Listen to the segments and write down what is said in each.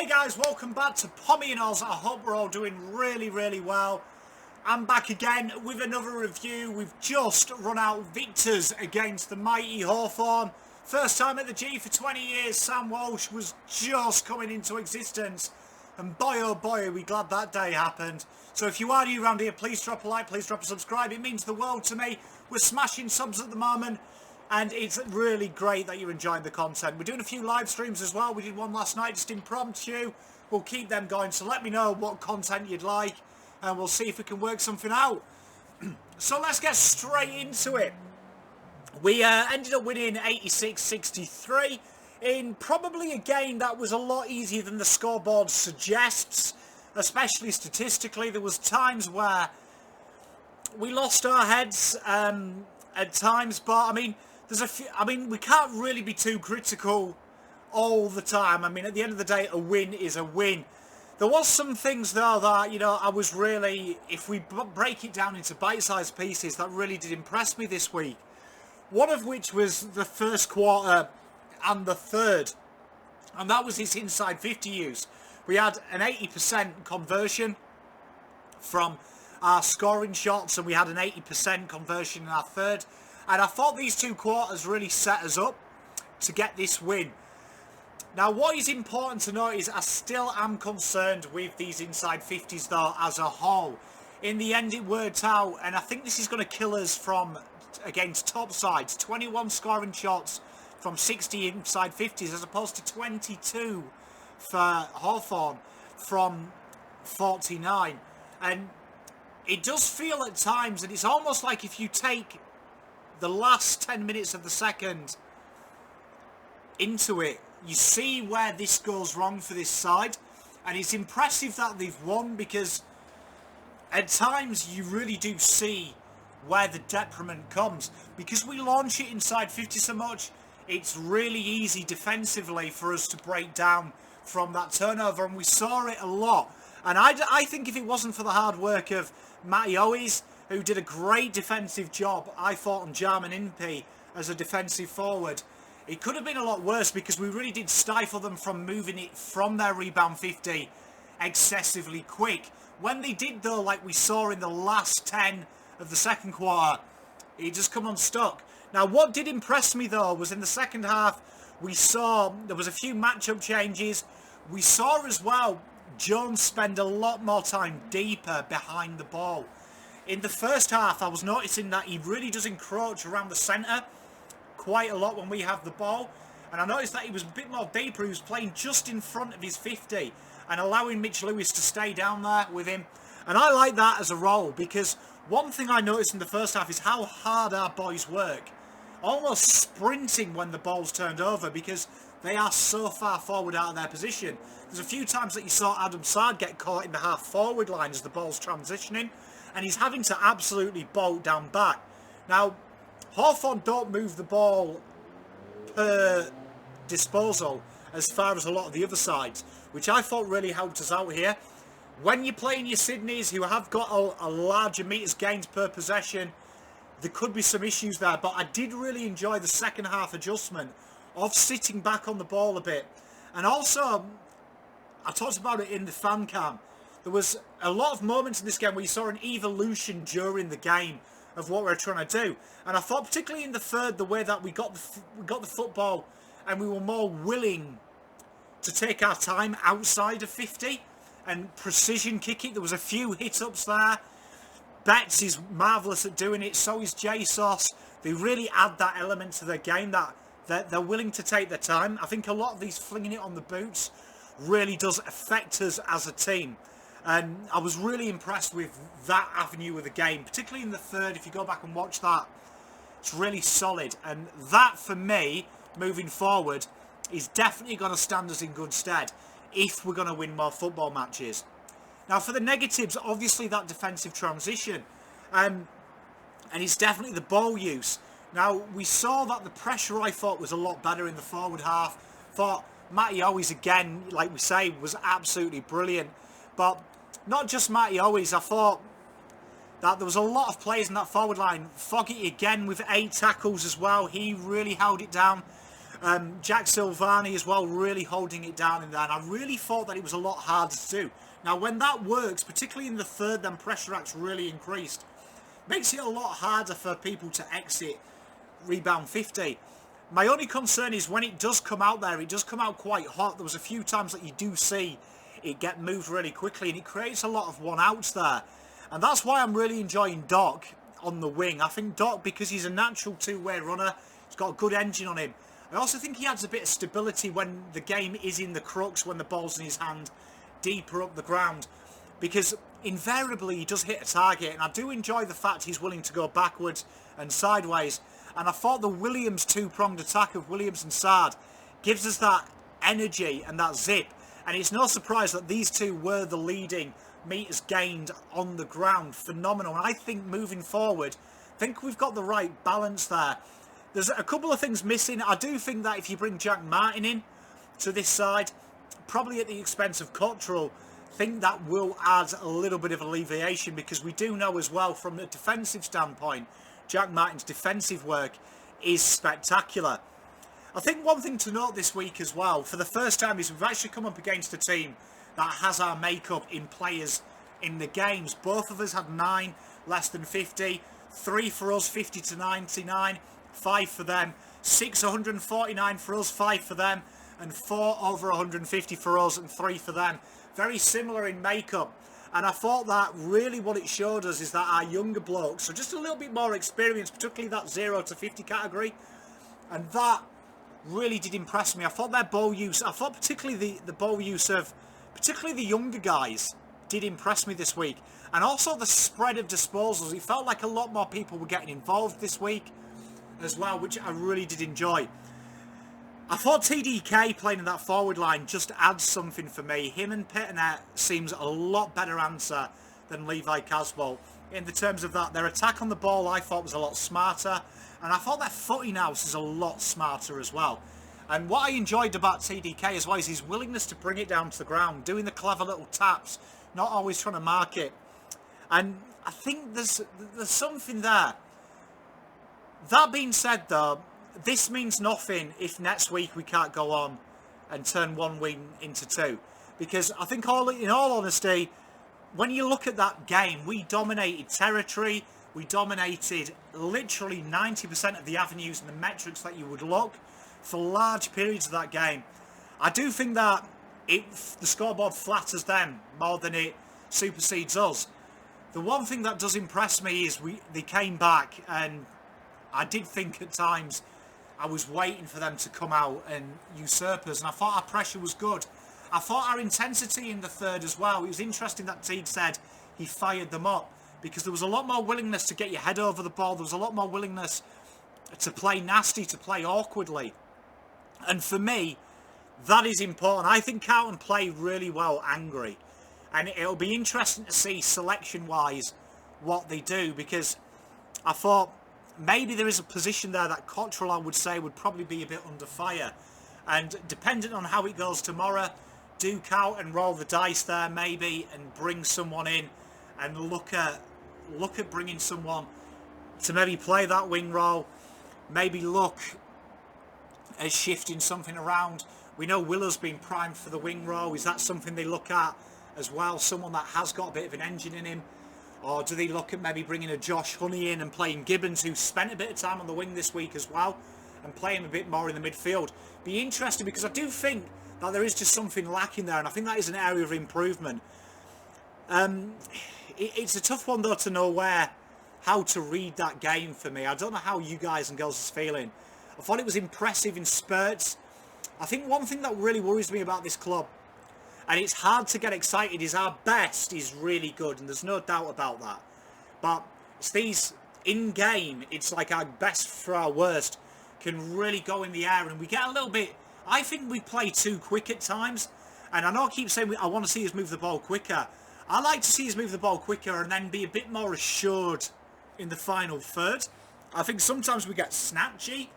Hey guys, welcome back to Pommy and Oz. I hope we're all doing really well. I'm back again with another review. We've just run out victors against the mighty Hawthorn. First time at the G for 20 years. Sam Walsh was just coming into existence. And boy oh boy are we glad that day happened. So if you are new around here, please drop a like, please drop a subscribe. It means the world to me. We're smashing subs at the moment. And it's really great that you're enjoying the content. We're doing a few live streams as well. We did one last night, just impromptu. We'll keep them going. So let me know what content you'd like. And we'll see if we can work something out. So let's get straight into it. We ended up winning 86-63 in probably a game that was a lot easier than the scoreboard suggests. Especially statistically. There was times where we lost our heads at times. But, I mean, we can't really be too critical all the time. I mean, at the end of the day, a win is a win. There was some things, though, that, you know, I was really, if we break it down into bite-sized pieces, that really did impress me this week. One of which was the first quarter and the third. And that was his inside 50 use. We had an 80% conversion from our scoring shots, and we had an 80% conversion in our third. And I thought these two quarters really set us up to get this win. Now, what is important to note is I still am concerned with these inside 50s, though, as a whole. In the end, it worked out, and I think this is going to kill us from against top sides. 21 scoring shots from 60 inside 50s, as opposed to 22 for Hawthorn from 49. And it does feel at times, and it's almost like if you take the last 10 minutes of the second into it, you see where this goes wrong for this side. And it's impressive that they've won, because at times you really do see where the detriment comes. Because we launch it inside 50 so much, it's really easy defensively for us to break down from that turnover, and we saw it a lot. And I think if it wasn't for the hard work of Matty Owies, who did a great defensive job, I thought, on Jarman Impey as a defensive forward, it could have been a lot worse, because we really did stifle them from moving it from their rebound 50 excessively quick. When they did, though, like we saw in the last 10 of the second quarter, it just come unstuck. Now, what did impress me, though, was in the second half, we saw there was a few matchup changes. We saw as well Jones spend a lot more time deeper behind the ball. In the first half, I was noticing that he really does encroach around the centre quite a lot when we have the ball. And I noticed that he was a bit more deeper. He was playing just in front of his 50 and allowing Mitch Lewis to stay down there with him. And I like that as a role, because one thing I noticed in the first half is how hard our boys work. Almost sprinting when the ball's turned over, because they are so far forward out of their position. There's a few times that you saw Adam Sard get caught in the half-forward line as the ball's transitioning, and he's having to absolutely bolt down back. Now, Hawthorn don't move the ball per disposal as far as a lot of the other sides, which I thought really helped us out here. When you're playing your Sydneys, who have got a larger metres gained per possession, there could be some issues there. But I did really enjoy the second half adjustment of sitting back on the ball a bit. And also, I talked about it in the fan cam, there was a lot of moments in this game where you saw an evolution during the game of what we're trying to do. And I thought, particularly in the third, the way that we got the football and we were more willing to take our time outside of 50 and precision kick it. There was a few hit-ups there. Betts is marvellous at doing it. So is JSOS. They really add that element to their game, that they're willing to take their time. I think a lot of these flinging it on the boots really does affect us as a team. And I was really impressed with that avenue of the game, particularly in the third. If you go back and watch that, it's really solid. And that, for me, moving forward, is definitely going to stand us in good stead if we're going to win more football matches. Now, for the negatives, obviously that defensive transition. And it's definitely the ball use. Now, we saw that the pressure, I thought, was a lot better in the forward half. Thought Matty Owies, again, like we say, was absolutely brilliant. But not just Matty Owies, I thought that there was a lot of players in that forward line. Fogarty again with 8 tackles as well. He really held it down. Jack Silvani as well, really holding it down in there, and I really thought that it was a lot harder to do. Now when that works, particularly in the third, then pressure acts really increased. Makes it a lot harder for people to exit rebound 50. My only concern is when it does come out there, it does come out quite hot. There was a few times that you do see it get moved really quickly, and it creates a lot of one-outs there. And that's why I'm really enjoying Doc on the wing. I think Doc, because he's a natural two-way runner, he's got a good engine on him. I also think he adds a bit of stability when the game is in the crux, when the ball's in his hand, deeper up the ground. Because invariably he does hit a target, and I do enjoy the fact he's willing to go backwards and sideways. And I thought the Williams two-pronged attack of Williams and Sard gives us that energy and that zip. And it's no surprise that these two were the leading meters gained on the ground. Phenomenal. And I think moving forward, I think we've got the right balance there. There's a couple of things missing. I do think that if you bring Jack Martin in to this side, probably at the expense of Cottrell, I think that will add a little bit of alleviation, because we do know as well from a defensive standpoint, Jack Martin's defensive work is spectacular. I think one thing to note this week as well, for the first time, is we've actually come up against a team that has our makeup in players in the games. Both of us had 9 less than 50, 3 for us 50 to 99, 5 for them, 6 149 for us, 5 for them, and 4 over 150 for us and 3 for them. Very similar in makeup. And I thought that really what it showed us is that our younger blokes, so just a little bit more experience, particularly that 0 to 50 category, and that really did impress me. I thought their ball use, I thought particularly the ball use of particularly the younger guys did impress me this week. And also the spread of disposals. It felt like a lot more people were getting involved this week as well, which I really did enjoy. I thought TDK playing in that forward line just adds something for me. Him and Pitternet seems a lot better answer than Levi Casbolt. In the terms of that, their attack on the ball I thought was a lot smarter, and I thought their footing house is a lot smarter as well. And what I enjoyed about TDK as well is his willingness to bring it down to the ground, doing the clever little taps, not always trying to mark it. And I think there's something there. That being said though, this means nothing if next week we can't go on and turn one win into 2. Because I think in all honesty, when you look at that game, we dominated territory. We dominated literally 90% of the avenues and the metrics that you would look for large periods of that game. I do think that the scoreboard flatters them more than it supersedes us. The one thing that does impress me is they came back, and I did think at times I was waiting for them to come out and usurp us, and I thought our pressure was good. I thought our intensity in the third as well. It was interesting that Teague said he fired them up, because there was a lot more willingness to get your head over the ball. There was a lot more willingness to play nasty, to play awkwardly. And for me, that is important. I think Carlton play really well angry. And it'll be interesting to see selection-wise what they do, because I thought maybe there is a position there that Cottrell, I would say, would probably be a bit under fire. And depending on how it goes tomorrow, duke out and roll the dice there maybe and bring someone in and look at bringing someone to maybe play that wing role. Maybe look at shifting something around. We know Willow's been primed for the wing role. Is that something they look at as well? Someone that has got a bit of an engine in him? Or do they look at maybe bringing a Josh Honey in and playing Gibbons, who spent a bit of time on the wing this week as well, and play him a bit more in the midfield? Be interesting, because I do think that there is just something lacking there, and I think that is an area of improvement. It's a tough one though to know how to read that game for me. I don't know how you guys and girls are feeling. I thought it was impressive in spurts. I think one thing that really worries me about this club, and it's hard to get excited, is our best is really good, and there's no doubt about that. But it's these in-game, it's like our best for our worst can really go in the air, and we get a little bit, I think we play too quick at times. And I know I keep saying I want to see us move the ball quicker. I like to see us move the ball quicker and then be a bit more assured in the final third. I think sometimes we get snatchy,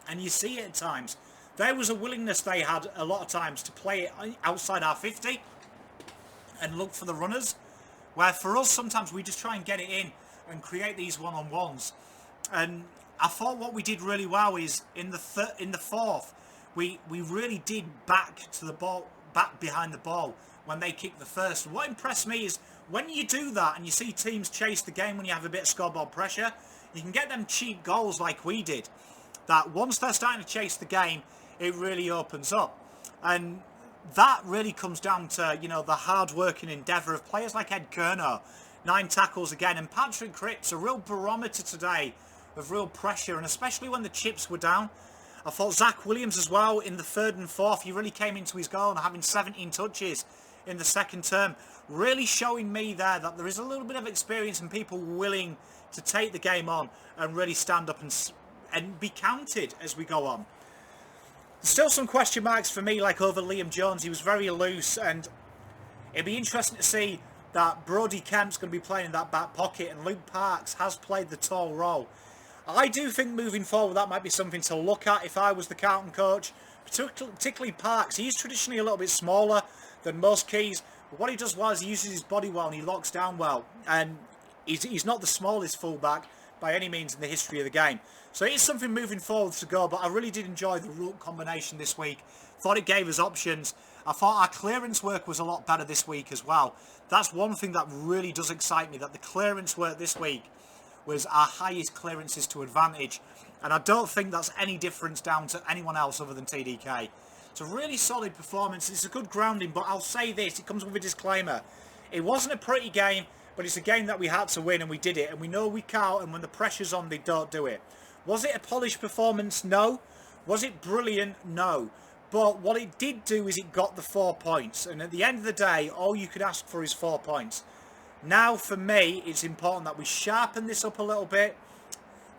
and you see it at times. There was a willingness they had a lot of times to play it outside our 50 and look for the runners, where for us sometimes we just try and get it in and create these one-on-ones. And I thought what we did really well is in the fourth, we really did back behind the ball when they kicked the first. What impressed me is when you do that and you see teams chase the game when you have a bit of scoreboard pressure, you can get them cheap goals like we did. That once they're starting to chase the game, it really opens up. And that really comes down to, you know, the hard-working endeavour of players like Ed Kerno, 9 tackles again, and Patrick Cripps, a real barometer today of real pressure, and especially when the chips were down. I thought Zach Williams as well in the third and fourth, he really came into his goal and having 17 touches in the second term, really showing me there that there is a little bit of experience and people willing to take the game on and really stand up and be counted as we go on. Still some question marks for me, like over Liam Jones. He was very loose, and it'd be interesting to see that Brody Kemp's going to be playing in that back pocket, and Luke Parks has played the tall role. I do think moving forward that might be something to look at if I was the Carlton coach, particularly Parks. He's traditionally a little bit smaller than most keys, but what he does well is he uses his body well and he locks down well, and he's not the smallest fullback by any means in the history of the game. So it is something moving forward to go, but I really did enjoy the ruck combination this week. Thought it gave us options. I thought our clearance work was a lot better this week as well. That's one thing that really does excite me, that the clearance work this week was our highest clearances to advantage. And I don't think that's any difference down to anyone else other than TDK. It's a really solid performance. It's a good grounding, but I'll say this, it comes with a disclaimer. It wasn't a pretty game, but it's a game that we had to win, and we did it. And we know we can't, and when the pressure's on, they don't do it. Was it a polished performance? No. Was it brilliant? No. But what it did do is it got the 4 points. And at the end of the day, all you could ask for is 4 points. Now, for me, it's important that we sharpen this up a little bit.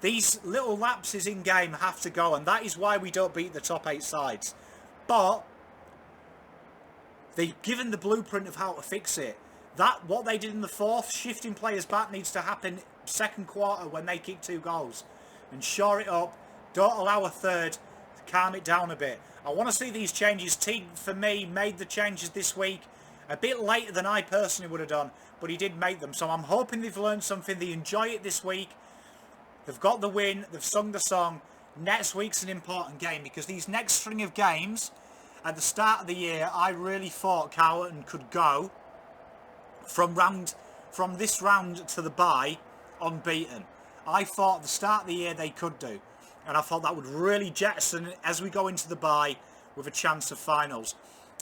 These little lapses in game have to go, and that is why we don't beat the top 8 sides. But they've given the blueprint of how to fix it. That, what they did in the fourth, shifting players back, needs to happen second quarter when they kick 2 goals. And shore it up. Don't allow a third. Calm it down a bit. I want to see these changes. Teague, for me, made the changes this week a bit later than I personally would have done, but he did make them. So I'm hoping they've learned something. They enjoy it this week. They've got the win. They've sung the song. Next week's an important game, because these next string of games at the start of the year, I really thought Carlton could go from this round to the bye unbeaten. I thought at the start of the year they could do. And I thought that would really jettison as we go into the bye with a chance of finals.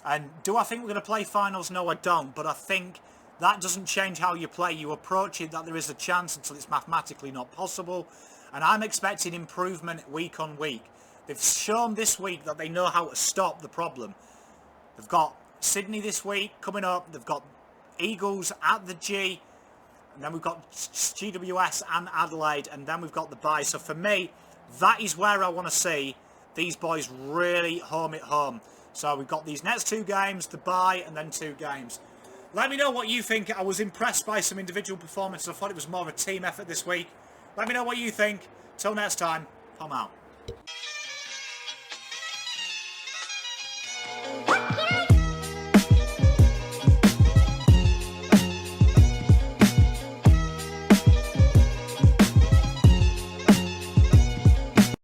And do I think we're going to play finals? No, I don't. But I think that doesn't change how you play. You approach it that there is a chance until it's mathematically not possible. And I'm expecting improvement week on week. They've shown this week that they know how to stop the problem. They've got Sydney this week coming up. They've got Eagles at the G. And then we've got GWS and Adelaide, and then we've got the bye. So for me, that is where I want to see these boys really home it home. So we've got these next 2 games, the bye, and then 2 games. Let me know what you think. I was impressed by some individual performances. I thought it was more of a team effort this week. Let me know what you think. Till next time, I'm out.